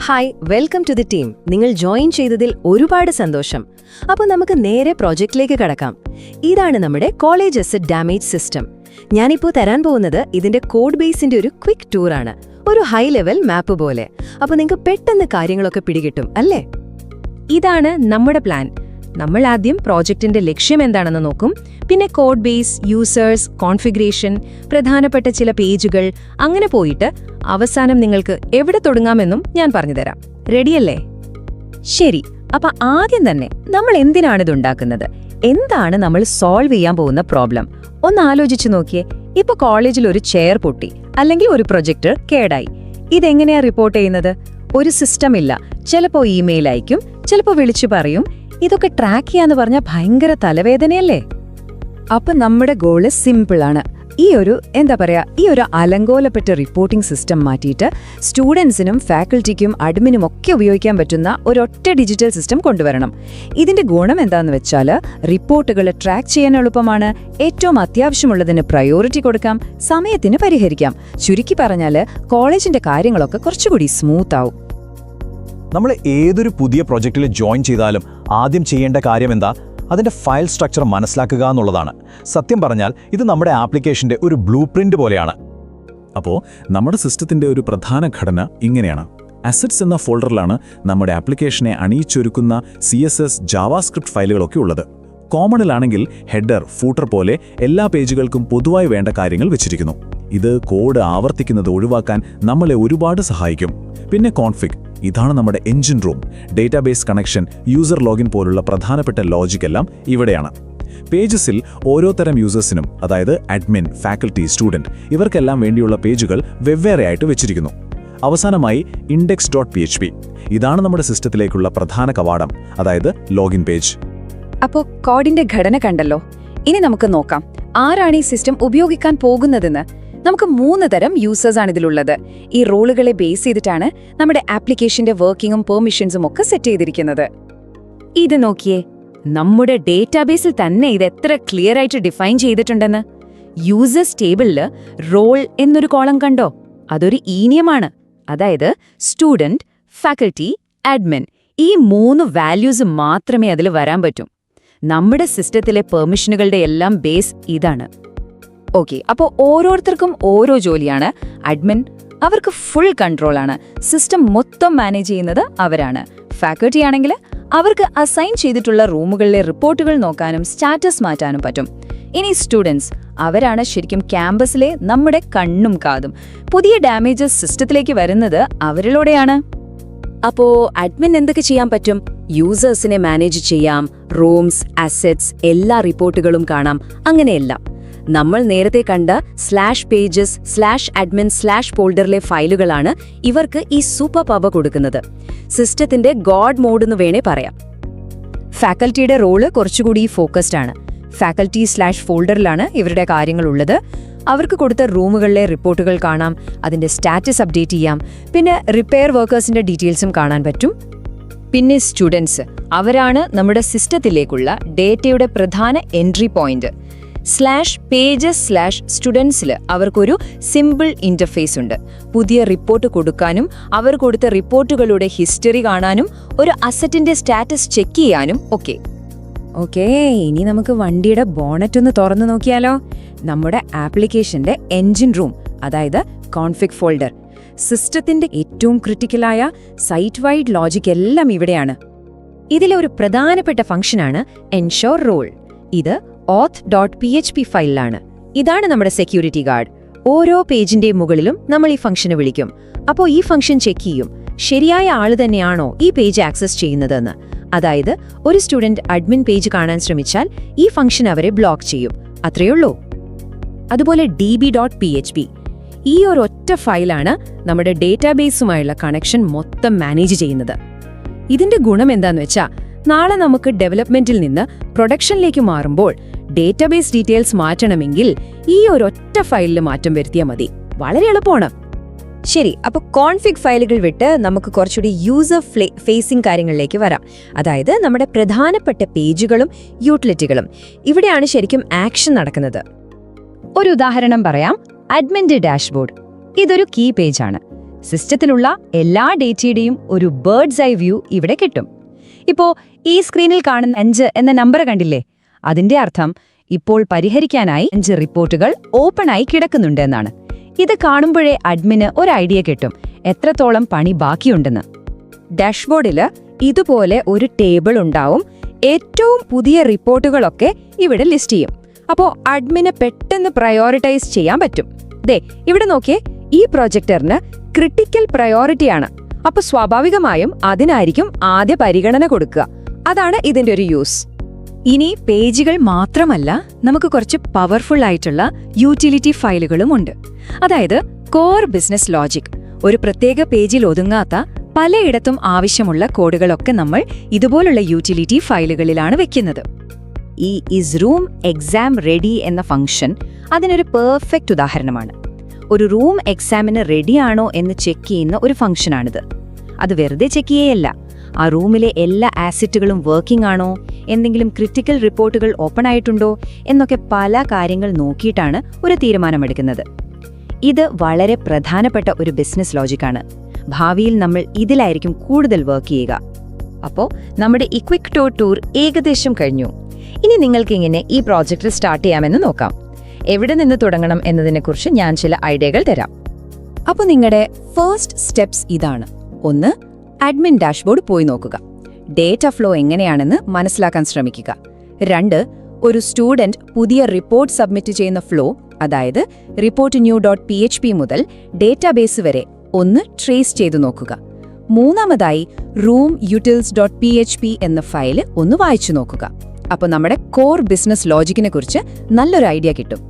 Hi, welcome to the team. നിങ്ങൾ join ചെയ്തതിൽ ഒരുപാട് സന്തോഷം. അപ്പോൾ നമുക്ക് നേരെ പ്രോജക്റ്റിലേക്ക് കടക്കാം. ഇതാണ് നമ്മുടെ കോളേജ് അസറ്റ് ഡാമേജ് സിസ്റ്റം. ഞാനിപ്പോൾ തരാൻ പോകുന്നത് ഇതിന്റെ കോഡ് ബേസിന്റെ ഒരു ക്വിക്ക് ടൂറാണ്, ഒരു ഹൈ ലെവൽ മാപ്പ് പോലെ. അപ്പോൾ നിങ്ങൾക്ക് പെട്ടെന്ന് കാര്യങ്ങളൊക്കെ പിടികിട്ടും അല്ലേ? ഇതാണ് നമ്മുടെ പ്ലാൻ. നമ്മൾ ആദ്യം പ്രോജക്റ്റിന്റെ ലക്ഷ്യം എന്താണെന്ന് നോക്കും, പിന്നെ കോഡ് ബേസ്, യൂസേഴ്സ്, കോൺഫിഗറേഷൻ, പ്രധാനപ്പെട്ട ചില പേജുകൾ, അങ്ങനെ പോയിട്ട് അവസാനം നിങ്ങൾക്ക് എവിടെ തുടങ്ങാമെന്നും ഞാൻ പറഞ്ഞുതരാം. റെഡിയല്ലേ? ശരി, അപ്പൊ ആദ്യം തന്നെ നമ്മൾ എന്തിനാണിത് ഉണ്ടാക്കുന്നത്? എന്താണ് നമ്മൾ സോൾവ് ചെയ്യാൻ പോകുന്ന പ്രോബ്ലം? ഒന്ന് ആലോചിച്ചു നോക്കിയേ. ഇപ്പൊ കോളേജിൽ ഒരു ചെയർ പൊട്ടി, അല്ലെങ്കിൽ ഒരു പ്രൊജക്ടർ കേടായി. ഇതെങ്ങനെയാ റിപ്പോർട്ട് ചെയ്യുന്നത്? ഒരു സിസ്റ്റം ഇല്ല. ചിലപ്പോ ഇമെയിൽ അയക്കും, ചിലപ്പോ വിളിച്ചു പറയും. ഇതൊക്കെ ട്രാക്ക് ചെയ്യാന്ന് പറഞ്ഞാൽ ഭയങ്കര തലവേദനയല്ലേ? അപ്പൊ നമ്മുടെ ഗോള് സിമ്പിളാണ്. ഈ ഒരു അലങ്കോലപ്പെട്ട റിപ്പോർട്ടിംഗ് സിസ്റ്റം മാറ്റിയിട്ട് സ്റ്റുഡൻസിനും ഫാക്കൽറ്റിക്കും അഡ്മിനും ഒക്കെ ഉപയോഗിക്കാൻ പറ്റുന്ന ഒരൊറ്റ ഡിജിറ്റൽ സിസ്റ്റം കൊണ്ടുവരണം. ഇതിന്റെ ഗുണം എന്താന്ന് വെച്ചാൽ റിപ്പോർട്ടുകൾ ട്രാക്ക് ചെയ്യാൻ എളുപ്പമാണ്, ഏറ്റവും അത്യാവശ്യമുള്ളതിന് പ്രയോറിറ്റി കൊടുക്കാം, സമയത്തിന് പരിഹരിക്കാം. ചുരുക്കി പറഞ്ഞാൽ കോളേജിന്റെ കാര്യങ്ങളൊക്കെ കുറച്ചുകൂടി സ്മൂത്ത് ആവും. നമ്മൾ ഏതൊരു പുതിയ പ്രൊജക്റ്റിൽ ജോയിൻ ചെയ്താലും ആദ്യം ചെയ്യേണ്ട കാര്യം എന്താ? അതിൻ്റെ ഫയൽ സ്ട്രക്ചർ മനസ്സിലാക്കുക എന്നുള്ളതാണ്. സത്യം പറഞ്ഞാൽ ഇത് നമ്മുടെ ആപ്ലിക്കേഷൻ്റെ ഒരു ബ്ലൂ പ്രിന്റ് പോലെയാണ്. അപ്പോൾ നമ്മുടെ സിസ്റ്റത്തിൻ്റെ ഒരു പ്രധാന ഘടന ഇങ്ങനെയാണ്. അസറ്റ്സ് എന്ന ഫോൾഡറിലാണ് നമ്മുടെ ആപ്ലിക്കേഷനെ അണിയിച്ചൊരുക്കുന്ന CSS, ജാവാസ്ക്രിപ്റ്റ് ഫയലുകളൊക്കെ ഉള്ളത്. കോമണിലാണെങ്കിൽ ഹെഡർ, ഫൂട്ടർ പോലെ എല്ലാ പേജുകൾക്കും പൊതുവായി വേണ്ട കാര്യങ്ങൾ വെച്ചിരിക്കുന്നു. ഇത് കോഡ് ആവർത്തിക്കുന്നത് ഒഴിവാക്കാൻ നമ്മളെ ഒരുപാട് സഹായിക്കും. പിന്നെ കോൺഫിഗ്, ഇതാണ് നമ്മുടെ engine room. Database connection, user login പോലുള്ള പ്രധാനപ്പെട്ട ലോജിക് എല്ലാം ഇവിടെയാണ്. പേജസിൽ ഓരോ തരം യൂസേഴ്സിനും, അതായത് അഡ്മിൻ, ഫാക്കൽറ്റി, സ്റ്റുഡൻറ്, ഇവർക്കെല്ലാം വേണ്ടിയുള്ള പേജുകൾ വെവ്വേറെയായിട്ട് വെച്ചിരിക്കുന്നു. അവസാനമായി index.php, ഇതാണ് നമ്മുടെ സിസ്റ്റത്തിലേക്കുള്ള പ്രധാന കവാടം, അതായത് ലോഗിൻ പേജ്. അപ്പോ കോഡിന്റെ ഘടന കണ്ടല്ലോ. ഇനി നമുക്ക് നോക്കാം ആരാണ് ഈ സിസ്റ്റം ഉപയോഗിക്കാൻ പോകുന്നതെന്ന്. നമുക്ക് 3 തരം യൂസേഴ്സ് ആണ് ഇതിലുള്ളത്. ഈ റോളുകളെ ബേസ് ചെയ്തിട്ടാണ് നമ്മുടെ ആപ്ലിക്കേഷന്റെ വർക്കിങ്ങും പെർമിഷൻസും ഒക്കെ സെറ്റ് ചെയ്തിരിക്കുന്നത്. ഇത് നോക്കിയേ, നമ്മുടെ ഡേറ്റാബേസിൽ തന്നെ ഇത് എത്ര ക്ലിയർ ആയിട്ട് ഡിഫൈൻ ചെയ്തിട്ടുണ്ടെന്ന്. യൂസേഴ്സ് ടേബിളില് റോൾ എന്നൊരു കോളം കണ്ടോ? അതൊരു ഈനിയമാണ്. അതായത് സ്റ്റുഡന്റ്, ഫാക്കൽറ്റി, അഡ്മിൻ, ഈ 3 വാല്യൂസ് മാത്രമേ അതിൽ വരാൻ പറ്റൂ. നമ്മുടെ സിസ്റ്റത്തിലെ പെർമിഷനുകളുടെ എല്ലാം ബേസ് ഇതാണ്. ഓക്കെ, അപ്പോൾ ഓരോരുത്തർക്കും ഓരോ ജോലിയാണ്. അഡ്മിൻ, അവർക്ക് ഫുൾ കൺട്രോളാണ്, സിസ്റ്റം മൊത്തം മാനേജ് ചെയ്യുന്നത് അവരാണ്. ഫാക്കൽറ്റി ആണെങ്കിൽ അവർക്ക് അസൈൻ ചെയ്തിട്ടുള്ള റൂമുകളിലെ റിപ്പോർട്ടുകൾ നോക്കാനും സ്റ്റാറ്റസ് മാറ്റാനും പറ്റും. ഇനി സ്റ്റുഡൻസ്, അവരാണ് ശരിക്കും ക്യാമ്പസിലെ നമ്മുടെ കണ്ണും കാതും. പുതിയ ഡാമേജസ് സിസ്റ്റത്തിലേക്ക് വരുന്നത് അവരിലൂടെയാണ്. അപ്പോ അഡ്മിൻ എന്തൊക്കെ ചെയ്യാൻ പറ്റും? യൂസേഴ്സിനെ മാനേജ് ചെയ്യാം, റൂംസ്, അസറ്റ്സ്, എല്ലാ റിപ്പോർട്ടുകളും കാണാം, അങ്ങനെയെല്ലാം. നമ്മൾ നേരത്തെ കണ്ട /pages, /admin, /folderലെ ഫയലുകളാണ് ഇവർക്ക് ഈ സൂപ്പർ പവർ കൊടുക്കുന്നത്. സിസ്റ്റത്തിന്റെ ഗോഡ് മോഡ് എന്ന് വേണേ പറയാം. ഫാക്കൽറ്റിയുടെ റോള് കുറച്ചുകൂടി ഫോക്കസ്ഡ് ആണ്. ഫാക്കൽറ്റി /ഫോൾഡറിലാണ് ഇവരുടെ കാര്യങ്ങളുള്ളത്. അവർക്ക് കൊടുത്ത റൂമുകളിലെ റിപ്പോർട്ടുകൾ കാണാം, അതിന്റെ സ്റ്റാറ്റസ് അപ്ഡേറ്റ് ചെയ്യാം, പിന്നെ റിപ്പയർ വർക്കേഴ്സിന്റെ ഡീറ്റെയിൽസും കാണാൻ പറ്റും. പിന്നെ സ്റ്റുഡൻസ്, അവരാണ് നമ്മുടെ സിസ്റ്റത്തിലേക്കുള്ള ഡേറ്റയുടെ പ്രധാന എൻട്രി പോയിന്റ്. /pages, /students അവർക്കൊരു സിമ്പിൾ ഇന്റർഫേസ് ഉണ്ട്. പുതിയ റിപ്പോർട്ട് കൊടുക്കാനും അവർ കൊടുത്ത റിപ്പോർട്ടുകളുടെ ഹിസ്റ്ററി കാണാനും ഒരു അസറ്റിന്റെ സ്റ്റാറ്റസ് ചെക്ക് ചെയ്യാനും ഒക്കെ. ഓക്കേ, ഇനി നമുക്ക് വണ്ടിയുടെ ബോണറ്റ് ഒന്ന് തുറന്നു നോക്കിയാലോ? നമ്മുടെ ആപ്ലിക്കേഷന്റെ എൻജിൻ റൂം, അതായത് കോൺഫിഗ് ഫോൾഡർ, സിസ്റ്റത്തിന്റെ ഏറ്റവും ക്രിട്ടിക്കലായ സൈറ്റ് വൈഡ് ലോജിക് എല്ലാം ഇവിടെയാണ്. ഇതിലെ ഒരു പ്രധാനപ്പെട്ട ഫംഗ്ഷനാണ് എൻഷോർ റോൾ. ഇത് auth.php ഫയലിലാണ്. ഇതാണ് നമ്മുടെ സെക്യൂരിറ്റി ഗാർഡ്. ഓരോ പേജിന്റെ മുകളിലും നമ്മൾ ഈ ഫംഗ്ഷന് വിളിക്കും. അപ്പോൾ ഈ ഫംഗ്ഷൻ ചെക്ക് ചെയ്യും ശരിയായ ആള് തന്നെയാണോ ഈ പേജ് ആക്സസ് ചെയ്യുന്നതെന്ന്. അതായത് ഒരു സ്റ്റുഡന്റ് അഡ്മിൻ പേജ് കാണാൻ ശ്രമിച്ചാൽ ഈ ഫംഗ്ഷൻ അവരെ ബ്ലോക്ക് ചെയ്യും. അത്രയുള്ളൂ. അതുപോലെ db.php, ഈ ഒരൊറ്റ ഫയലാണ് നമ്മുടെ ഡേറ്റാബേസുമായുള്ള കണക്ഷൻ മൊത്തം മാനേജ് ചെയ്യുന്നത്. ഇതിന്റെ ഗുണം എന്താന്ന് വെച്ചാൽ, നാളെ നമുക്ക് ഡെവലപ്മെന്റിൽ നിന്ന് പ്രൊഡക്ഷനിലേക്ക് മാറുമ്പോൾ ഡേറ്റാബേസ് ഡീറ്റെയിൽസ് മാറ്റണമെങ്കിൽ ഈ ഒരൊറ്റ ഫയലിൽ മാറ്റം വരുത്തിയാൽ മതി. വളരെ എളുപ്പമാണ്. ശരി, അപ്പോൾ കോൺഫിഗ് ഫയലുകൾ വിട്ട് നമുക്ക് കുറച്ചുകൂടി യൂസർ ഫേസിംഗ് കാര്യങ്ങളിലേക്ക് വരാം. അതായത് നമ്മുടെ പ്രധാനപ്പെട്ട പേജുകളും യൂട്ടിലിറ്റികളും. ഇവിടെയാണ് ശരിക്കും ആക്ഷൻ നടക്കുന്നത്. ഒരു ഉദാഹരണം പറയാം. അഡ്മിന്റെ ഡാഷ്ബോർഡ്, ഇതൊരു കീ പേജാണ്. സിസ്റ്റത്തിലുള്ള എല്ലാ ഡേറ്റയുടെയും ഒരു ബേർഡ്സ് ഐ വ്യൂ ഇവിടെ കിട്ടും. ഇപ്പോ ഈ സ്ക്രീനിൽ കാണുന്ന 5 എന്ന നമ്പർ കണ്ടില്ലേ? അതിന്റെ അർത്ഥം ഇപ്പോൾ പരിഹരിക്കാനായി 5 റിപ്പോർട്ടുകൾ ഓപ്പണായി കിടക്കുന്നുണ്ട് എന്നാണ്. ഇത് കാണുമ്പോഴേ അഡ്മിന് ഒരു ഐഡിയ കിട്ടും എത്രത്തോളം പണി ബാക്കിയുണ്ടെന്ന്. ഡാഷ്ബോർഡില് ഇതുപോലെ ഒരു ടേബിൾ ഉണ്ടാവും. ഏറ്റവും പുതിയ റിപ്പോർട്ടുകളൊക്കെ ഇവിടെ ലിസ്റ്റ് ചെയ്യും. അപ്പോൾ അഡ്മിന് പെട്ടെന്ന് പ്രയോറിറ്റൈസ് ചെയ്യാൻ പറ്റും. ദേ ഇവിടെ നോക്കിയേ, ഈ പ്രൊജക്ടറിന് ക്രിട്ടിക്കൽ പ്രയോറിറ്റിയാണ്. അപ്പൊ സ്വാഭാവികമായും അതിനായിരിക്കും ആദ്യ പരിഗണന കൊടുക്കുക. അതാണ് ഇതിന്റെ ഒരു യൂസ്. ഇനി പേജുകൾ മാത്രമല്ല, നമുക്ക് കുറച്ച് പവർഫുൾ ആയിട്ടുള്ള യൂട്ടിലിറ്റി ഫയലുകളും ഉണ്ട്. അതായത് കോർ ബിസിനസ് ലോജിക്. ഒരു പ്രത്യേക പേജിൽ ഒതുങ്ങാത്ത പലയിടത്തും ആവശ്യമുള്ള കോഡുകളൊക്കെ നമ്മൾ ഇതുപോലുള്ള യൂട്ടിലിറ്റി ഫയലുകളിലാണ് വെക്കുന്നത്. ഈ ഇസ് റൂം എക്സാം റെഡി എന്ന ഫംഗ്ഷൻ അതിനൊരു പെർഫെക്റ്റ് ഉദാഹരണമാണ്. ഒരു റൂം എക്സാമിന് റെഡിയാണോ എന്ന് ചെക്ക് ചെയ്യുന്ന ഒരു ഫംഗ്ഷനാണിത്. അത് വെറുതെ ചെക്ക് ചെയ്യല്ല, ആ റൂമിലെ എല്ലാ ആസറ്റുകളും വർക്കിംഗ് ആണോ, എന്തെങ്കിലും ക്രിട്ടിക്കൽ റിപ്പോർട്ടുകൾ ഓപ്പൺ ആയിട്ടുണ്ടോ എന്നൊക്കെ പല കാര്യങ്ങൾ നോക്കിയിട്ടാണ് ഒരു തീരുമാനമെടുക്കുന്നത്. ഇത് വളരെ പ്രധാനപ്പെട്ട ഒരു ബിസിനസ് ലോജിക്കാണ്. ഭാവിയിൽ നമ്മൾ ഇതിലായിരിക്കും കൂടുതൽ വർക്ക് ചെയ്യുക. അപ്പോൾ നമ്മുടെ ഈ ക്വിക്ക് ടൂർ ഏകദേശം കഴിഞ്ഞു. ഇനി നിങ്ങൾക്ക് ഇങ്ങനെ ഈ പ്രോജക്റ്റ് സ്റ്റാർട്ട് ചെയ്യാമെന്ന് നോക്കാം. എവിടെ നിന്ന് തുടങ്ങണം എന്നതിനെക്കുറിച്ച് ഞാൻ ചില ഐഡിയകൾ തരാം. അപ്പോൾ നിങ്ങളുടെ ഫസ്റ്റ് സ്റ്റെപ്സ് ഇതാണ്. 1, അഡ്മിൻ ഡാഷ്ബോർഡ് പോയി നോക്കുക. ഡേറ്റ ഫ്ലോ എങ്ങനെയാണെന്ന് മനസ്സിലാക്കാൻ ശ്രമിക്കുക. 2, ഒരു സ്റ്റുഡന്റ് പുതിയ റിപ്പോർട്ട് സബ്മിറ്റ് ചെയ്യുന്ന ഫ്ലോ, അതായത് റിപ്പോർട്ട് new.php മുതൽ ഡേറ്റാബേസ് വരെ ഒന്ന് ട്രേസ് ചെയ്തു നോക്കുക. 3, റൂം utils.php എന്ന ഫയല് ഒന്ന് വായിച്ചു നോക്കുക. അപ്പോൾ നമ്മുടെ കോർ ബിസിനസ് ലോജിക്കിനെ കുറിച്ച് നല്ലൊരു ഐഡിയ കിട്ടും.